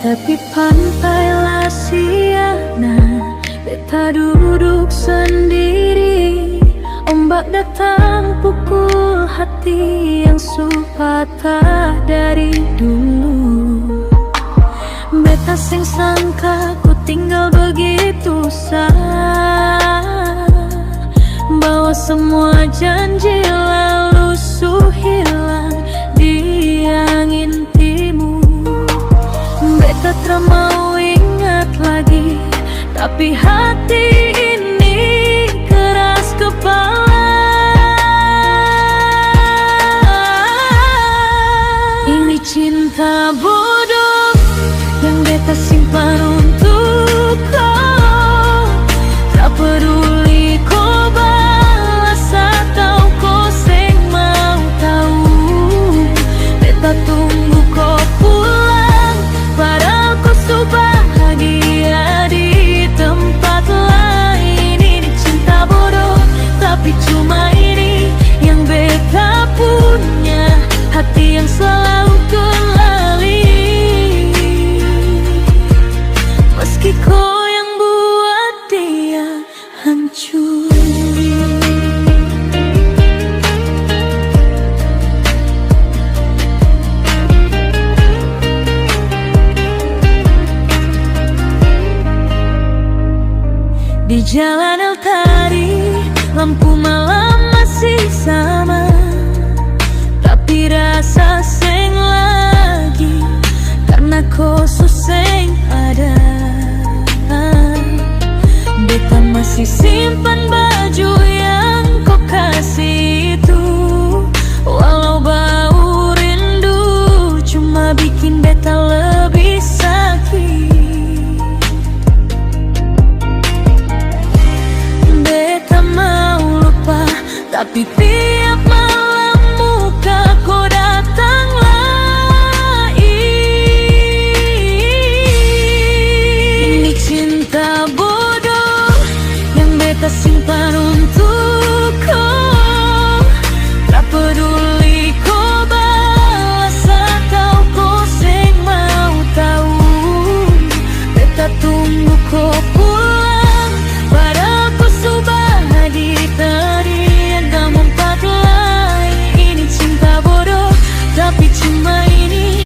Tepi pantai Lasiana, beta duduk sendiri. Ombak datang pukul hati yang patah dari dulu. Beta sing sangka ku tinggal begitu saja, bahwa semua janji lalu hilang di angin timur. Beta tak mau ingat lagi, tapi hati ini keras kepala. Ini cinta bodoh yang beta simpan untuk kau. Tak peduli kau balas atau kau seng mau tahu. Beta tunggu kau pulang, padahal kau sudah bahagia di tempat lain. Ini cinta bodoh, tapi cuma ini yang beta punya. Hati yang selalu kelali, meski kau yang buat dia hancur. Di jalan El Tari, lampu malam masih sama, tapi rasa